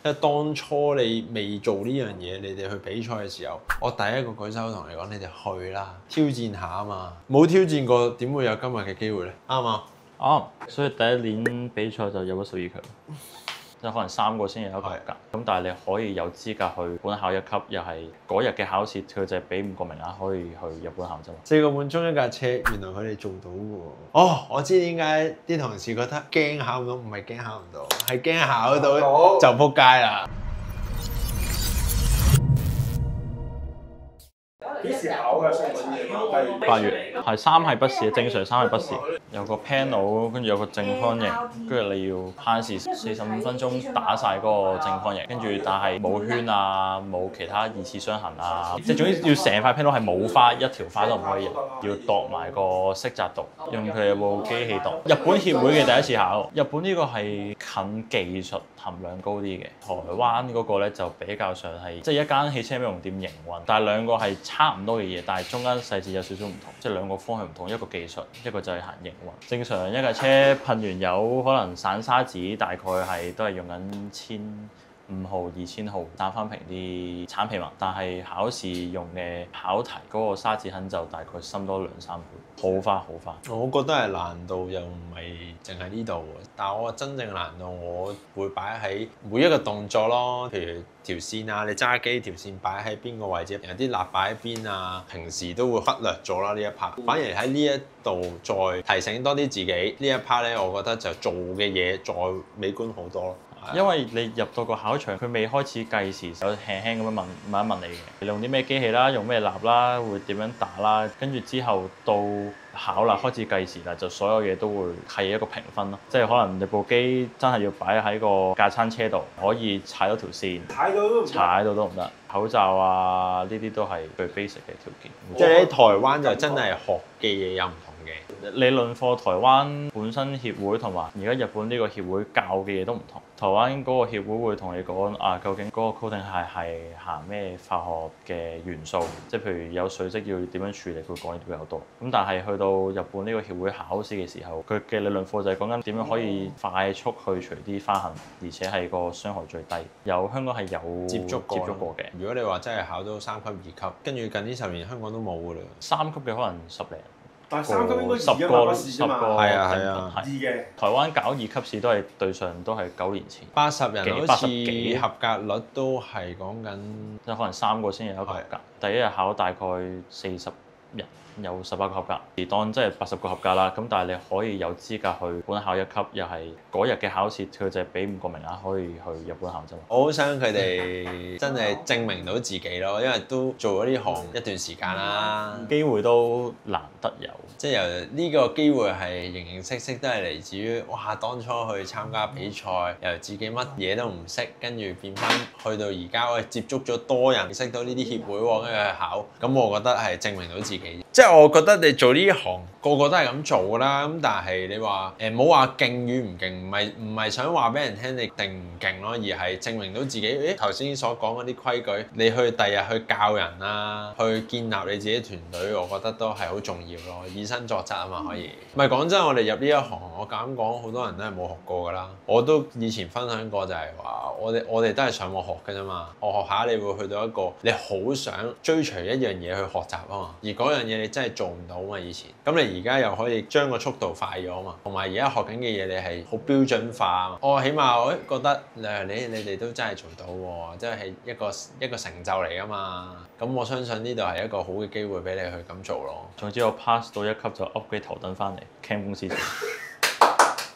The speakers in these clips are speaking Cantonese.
即係當初你未做呢樣嘢，你哋去比賽嘅時候，我第一個舉手同你講，你哋去啦，挑戰下啊嘛。冇挑戰過，點會有今日嘅機會咧？啱嘛？啱，所以第一年比賽就入咗12強。即係可能3個先有一個合格，咁但係你可以有資格去本考1級，又係嗰日嘅考試，佢就係俾5個名額可以去日本考啫嘛。4個半鐘一架車，原來佢哋做到嘅喎。哦，我知點解啲同事覺得驚考唔到，唔係驚考唔到，係驚考到就撲街啦。幾時考嘅上半年8月係3係筆試，正常3係筆試，有個 panel， 跟住有個正方形，跟住你要限時45分鐘打晒嗰個正方形，跟住但係冇圈啊，冇其他二次傷痕啊，即係總之要成塊 panel 係冇花，一條花都唔可以，要度埋個色澤度，用佢部機器度。日本協會嘅第一次考，日本呢個係近技術含量高啲嘅，台灣嗰個咧就比較上係即係一間汽車美容店營運，但係兩個係差唔多嘅嘢，但係中間細節有少少唔同，即係兩個方向唔同，一個技術，一個就係行營運。正常一架車噴完油，可能散沙紙大概係都係用緊15號、2000號打翻平啲橙皮紋，但係考試用嘅考題嗰個沙紙痕就大概深多2-3倍，好花好花。我覺得係難度又唔係淨係呢度喎，但係我真正難度我會擺喺每一個動作咯，譬如條線啊，你揸機條線擺喺邊個位置，有啲蠟擺喺邊啊，平時都會忽略咗啦呢一 part，反而喺呢一度再提醒多啲自己呢一 part 咧，我覺得就做嘅嘢再美觀好多咯。因為你入到個考場，佢未開始計時，有輕輕咁樣問一問你嘅，你用啲咩機器啦，用咩蠟啦，會點樣打啦，跟住之後到考啦，開始計時啦，就所有嘢都會係一個評分咯。即係可能你部機真係要擺喺個架撐車度，可以踩到條線，踩到都唔得。口罩啊，呢啲都係最 basic 嘅條件。即係喺台灣就真係學嘅嘢有唔同嘅。理論課台灣本身協會同埋而家日本呢個協會教嘅嘢都唔同。台灣嗰個協會會同你講啊，究竟嗰個 coding 係行咩化學嘅元素，即係譬如有水漬要點樣處理，佢講嘢比較多。咁但係去到日本呢個協會考試嘅時候，佢嘅理論課就係講緊點樣可以快速去除啲花痕，而且係個傷害最低。有香港係有接觸過嘅。如果你話真係考到3級、2級，跟住近呢10年香港都冇㗎啦。3級嘅可能10零。但係3級應該10個係啊，係台灣搞2級試都係對上都係9年前，80人好似幾合格率都係講緊，即係可能3個先有一個合格。第一日考大概40人，有18個合格，而當即係80個合格啦。咁但係你可以有資格去本考1級，又係嗰日嘅考試，佢就係俾5個名額可以去日本考啫嘛。我好想佢哋真係證明到自己咯，因為都做咗呢行一段時間啦，機會都難得有。即係由呢個機會係形形色色都係嚟自於哇，當初去參加比賽，由自己乜嘢都唔識，跟住變翻去到而家，我接觸咗多人，識到呢啲協會喎，跟住去考，咁我覺得係證明到自己。即係我覺得你做呢行個個都係咁做㗎啦，咁但係你話冇話勁與唔勁，唔係想話俾人聽你勁唔勁咯，而係證明到自己。誒頭先所講嗰啲規矩，你去第日去教人啊，去建立你自己團隊，我覺得都係好重要咯。以身作則啊嘛，可以。唔係講真，我哋入呢一行，我敢講好多人都係冇學過㗎啦。我都以前分享過就係話，我哋都係上網學㗎啫嘛。學下你會去到一個你好想追隨一樣嘢去學習啊嘛，而嗰樣嘢你真係做唔到嘛以前。咁你而家又可以將個速度快咗嘛，同埋而家學緊嘅嘢你係好標準化啊嘛。我起碼我覺得你哋都真係做到喎，即係一個成就嚟㗎嘛。咁我相信呢度係一個好嘅機會俾你去咁做咯。總之我 pass 到1級就 upgrade 頭燈翻嚟 cam 公司做。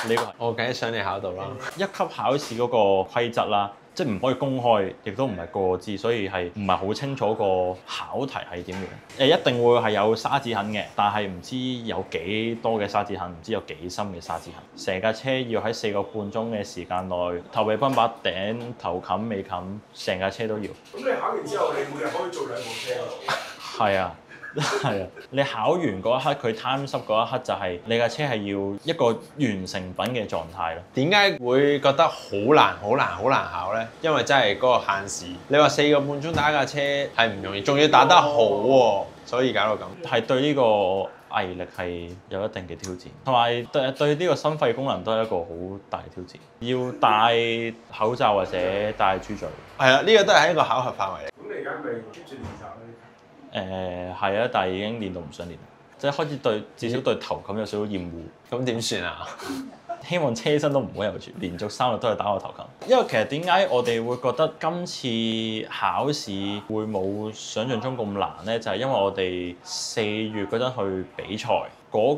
呢個係我梗係想你考到啦。1級考試嗰個規則啦，即係唔可以公開，亦都唔係個個知，所以係唔係好清楚個考題係點樣。一定會係有沙紙痕嘅，但係唔知有幾多嘅沙紙痕，唔知有幾深嘅沙紙痕。成架車要喺4個半鐘嘅時間內，頭尾泵把頂、頭冚尾冚，成架車都要。咁你考完之後，你每日可以做2部車。係啊。係啊，你考完嗰一刻，佢 time up 嗰一刻就係你架車係要一個完成品嘅狀態咯。點解會覺得好難考呢？因為真係嗰個限時，你話4個半鐘打架車係唔容易，仲要打得好喎，所以搞到咁。係對呢個毅力係有一定嘅挑戰，同埋對呢個心肺功能都係一個好大嘅挑戰。要戴口罩或者戴豬嘴。係啦，呢個都係一個考核範圍嚟。咁你而家咪 keep 住練習咧？係啊，但係已經練到唔想練，即係開始至少對頭感有少少厭惡。咁點算啊？希望車身都唔好有住，連續3日都係打我頭琴。因為其實點解我哋會覺得今次考試會冇想象中咁難呢？就係因為我哋4月嗰陣去比賽，嗰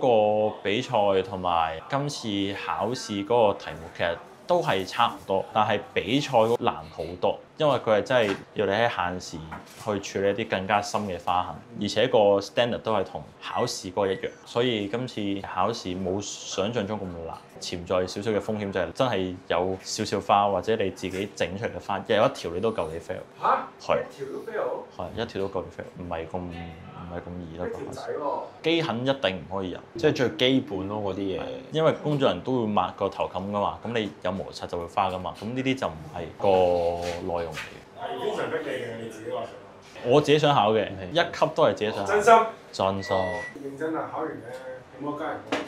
個比賽同埋今次考試嗰個題目其實都係差唔多，但係比賽難好多，因為佢係真係要你喺限時去處理一啲更加深嘅花痕，而且個 standard 都係同考試嗰個一樣，所以今次考試冇想象中咁難。潛在少少嘅風險就係真係有少少花，或者你自己整出嚟嘅花，有一條你都夠你 fail。嚇？係一條都 fail？係一條都夠你 fail，唔係咁易咯。條仔喎。機痕一定唔可以有，即係最基本咯嗰啲嘢。因為工作人都會抹個頭冚噶嘛，咁你有摩擦就會花噶嘛，咁呢啲就唔係個內容嚟嘅。係經常逼你嘅，你自己話想。我自己想考嘅，一級都係自己想考。真心。真心。認真啊！考完咧，有冇加人工？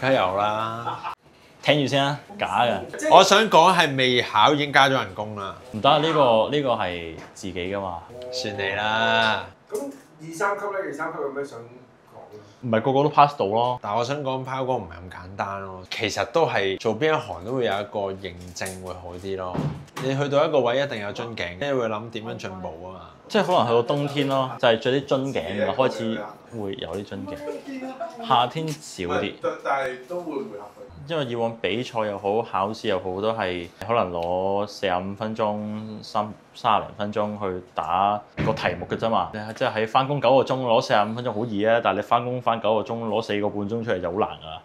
梗係有啦。聽住先啦，假嘅。我想講係未考已經加咗人工啦。唔得，呢個係自己噶嘛。算你啦。咁2、3級咧，2、3級有咩想講咧？唔係個個都 pass 到咯。但係我想講拋光唔係咁簡單咯，其實都係做邊一行都會有一個認證會好啲咯。你去到一個位一定有樽頸，跟住會諗點樣進步啊嘛。即係可能去到冬天咯，就係着啲樽頸嘅，開始會有啲樽頸。夏天少啲，但係都會配合佢。因為以往比賽又好，考試又好，都係可能攞45分鐘、30零分鐘去打個題目嘅啫嘛。即係喺翻工9個鐘攞45分鐘好易啊，但係你翻工翻9個鐘攞4個半鐘出嚟就好難㗎。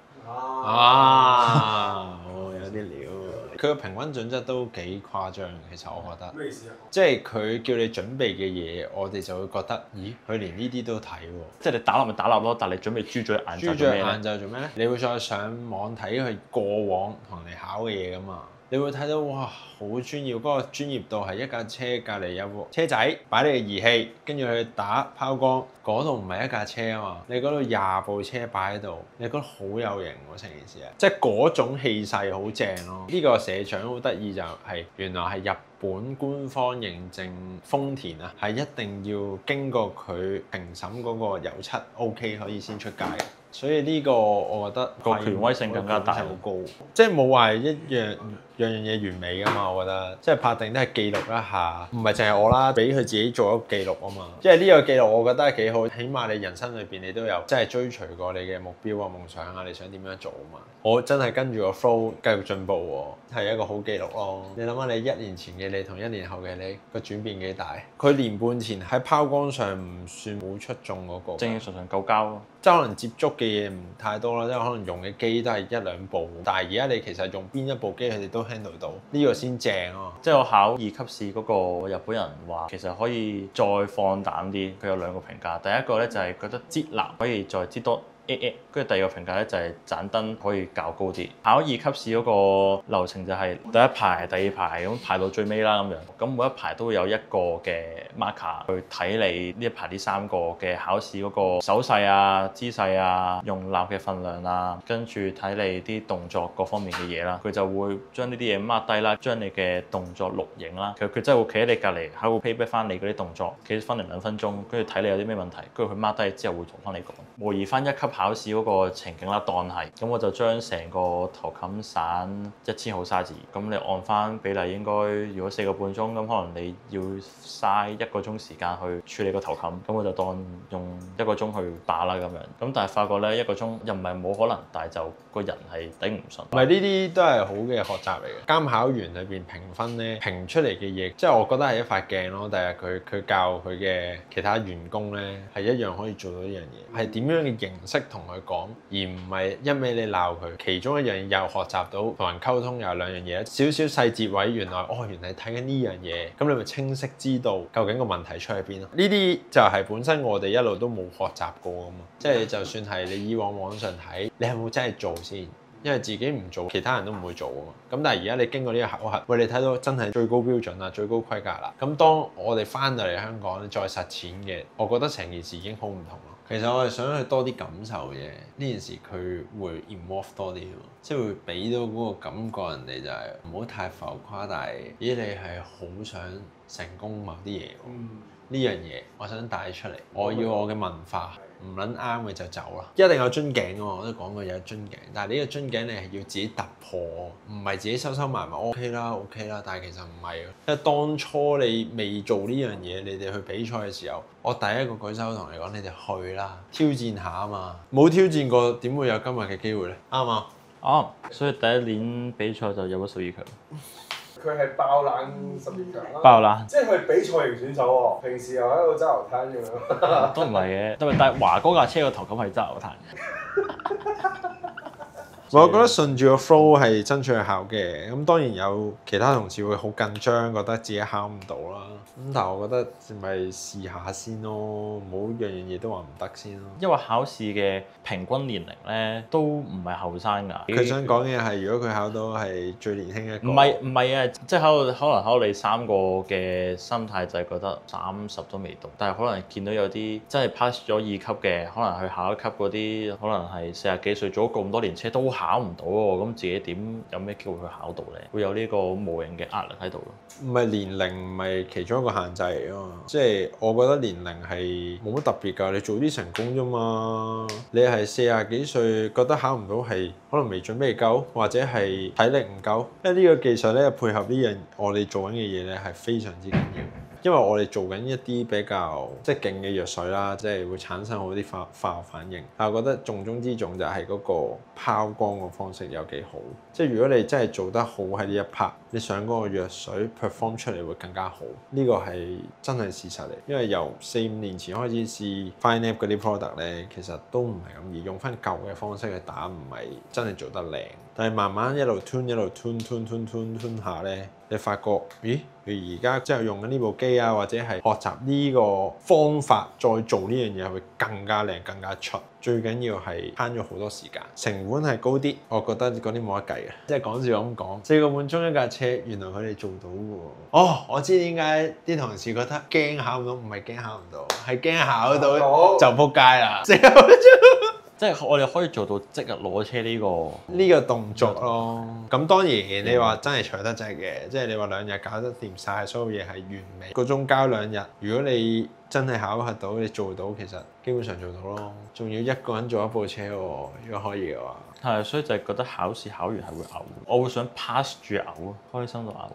啊！有啲料。佢個平均準則都幾誇張，其實我覺得。咩意思啊？即係佢叫你準備嘅嘢，我哋就會覺得，咦，佢連呢啲都睇喎。即係你打立咪打立咯，但係你準備豬嘴眼就做咩咧？豬嘴眼就做咩咧？你會再上網睇佢過往同你考嘅嘢㗎嘛？你會睇到哇，好專業，嗰個專業度係一架車隔離有部車仔擺你嘅儀器，跟住去打拋光，嗰度唔係一架車啊嘛，你嗰度20部車擺喺度，你覺得好有型喎成件事啊！即係嗰種氣勢好正咯。呢個社長好得意就係原來係日本官方認證豐田啊，係一定要經過佢評審嗰個油漆 OK 可以先出街嘅。所以呢個我覺得個權威性更加大，好高，即係冇話一樣嘢完美㗎嘛。我覺得即係拍定都係記錄一下，唔係淨係我啦，俾佢自己做一個記錄啊嘛。即係呢個記錄我覺得係幾好，起碼你人生裏邊你都有即係追隨過你嘅目標啊、夢想啊，你想點樣做啊嘛。我真係跟住個 flow 繼續進步喎，係一個好記錄咯。你諗下你1年前嘅你同1年後嘅你個轉變幾大？佢年半前喺拋光上唔算好出眾嗰個，正常夠交咯。即係可能接觸嘅嘢唔太多啦，即係可能用嘅機都係1、2部，但係而家你其實用邊一部機佢哋都 handle 到，呢個先正啊！即係我考2級試嗰個日本人話，其實可以再放膽啲，佢有2個評價，第一個咧就係覺得擠藍可以再擠多。跟住第二個評價咧就係盞燈可以較高啲。考2級試嗰個流程就係第一排、第二排咁排到最尾啦咁樣。咁每一排都會有一個嘅 marker 去睇你呢一排呢3個嘅考試嗰個手勢啊、姿勢啊、用蠟嘅分量啊，跟住睇你啲動作各方面嘅嘢啦。佢就會將呢啲嘢 mark 低啦，將你嘅動作錄影啦。其實佢真係會企喺你隔離，喺度 playback 翻你嗰啲動作，企翻1-2分鐘，跟住睇你有啲咩問題，跟住佢 mark 低之後會同翻你講，模擬翻1級考試嗰個情景啦，當係咁我就將成個頭冚散1000毫沙紙，咁你按翻比例應該如果4個半鐘，咁可能你要嘥1個鐘時間去處理個頭冚，咁我就當用1個鐘去打啦咁樣，咁但係發覺咧1個鐘又唔係冇可能，但係就個人係頂唔順。唔係呢啲都係好嘅學習嚟嘅。監考員裏邊評分咧，評出嚟嘅嘢，即係我覺得係一塊鏡咯。第日佢教佢嘅其他員工咧，係一樣可以做到呢樣嘢，係點樣嘅形式同佢講，而唔係一味你鬧佢。其中一樣又學習到同人溝通，又有2樣嘢，少少細節位，原來睇緊呢樣嘢，咁你咪清晰知道究竟個問題出喺邊咯。呢啲就係本身我哋一路都冇學習過㗎嘛。即係就算係你以往網上睇，你有冇真係做先？因為自己唔做，其他人都唔會做啊嘛。咁但係而家你經過呢個考核，喂，你睇到真係最高標準啦、最高規格啦。咁當我哋翻到嚟香港再實踐嘅，我覺得成件事已經好唔同咯。其實我係想去多啲感受嘅，呢件事佢會 involve 多啲，即係會俾到嗰個感覺人哋就係唔好太浮誇，但係咦你係好想成功某啲嘢喎，呢樣嘢我想帶出嚟，我要我嘅文化。唔撚啱嘅就走啦，一定有樽頸喎，我都講過有樽頸，但係呢個樽頸你係要自己突破，唔係自己收收埋埋 OK 啦 OK 啦，但係其實唔係，因為當初你未做呢樣嘢，你哋去比賽嘅時候，我第一個舉手同你講，你哋去啦，挑戰下啊嘛，冇挑戰過點會有今日嘅機會咧？啱嘛？啱，所以第一年比賽就有咗12強。佢係爆冷12強啦，爆冷，即係佢係比賽型選手喎，平時又喺度揸流灘咁樣。都唔係嘅，但係華哥架車個頭咁係揸流灘。我覺得順住個 flow 係爭取去考嘅，咁當然有其他同事會好緊張，覺得自己考唔到啦。咁但係我覺得咪試下先咯，唔好樣樣嘢都話唔得先咯。因為考試嘅平均年齡咧都唔係後生㗎。佢想講嘅係，如果佢考到係最年輕一個，唔係啊，即係可能考你3個嘅心態就係覺得30都未到，但係可能見到有啲真係 pass 咗2級嘅，可能去考1級嗰啲，可能係40幾歲做咗咁多年車都考唔到喎，咁自己點有咩機會去考到咧？會有呢個無形嘅壓力喺度咯。唔係年齡唔係其中一個限制嚟啊嘛，即係我覺得年齡係冇乜特別㗎，你早啲成功啫嘛。你係40幾歲覺得考唔到係可能未準備夠，或者係體力唔夠，因為呢個技術咧配合呢樣我哋做緊嘅嘢咧係非常之緊要。因為我哋做緊一啲比較即係勁嘅藥水啦，即係會產生好啲化學反應。但係我覺得重中之重就係嗰個拋光嘅方式有幾好。即係如果你真係做得好喺呢一 part，你上嗰個藥水 perform 出嚟會更加好。呢個係真係事實嚟。因為由4-5年前開始試 FineApp 嗰啲 product 咧，其實都唔係咁易，用翻舊嘅方式去打，唔係真係做得靚。但係慢慢一路 tune 下咧，你發覺，咦？佢而家即係用緊呢部機啊，或者係學習呢個方法，再做呢樣嘢會更加靚、更加出。最緊要係慳咗好多時間，成本係高啲，我覺得嗰啲冇得計嘅。即係講笑咁講，4個半鐘一架車，原來佢哋做到嘅喎。哦，我知點解啲同事覺得驚考唔到，唔係驚考唔到，係驚考到就撲街啦。即係我哋可以做到即日攞車呢個動作咯。咁當然你話真係除得滯嘅，即係你話2日搞得掂晒，所有嘢係完美。個鐘交2日，如果你真係考核到，你做到，其實基本上做到咯。仲要一個人做一部車喎，如果可以嘅話。係，所以就係覺得考試考完係會嘔，我會想 pass 住嘔，開心到嘔。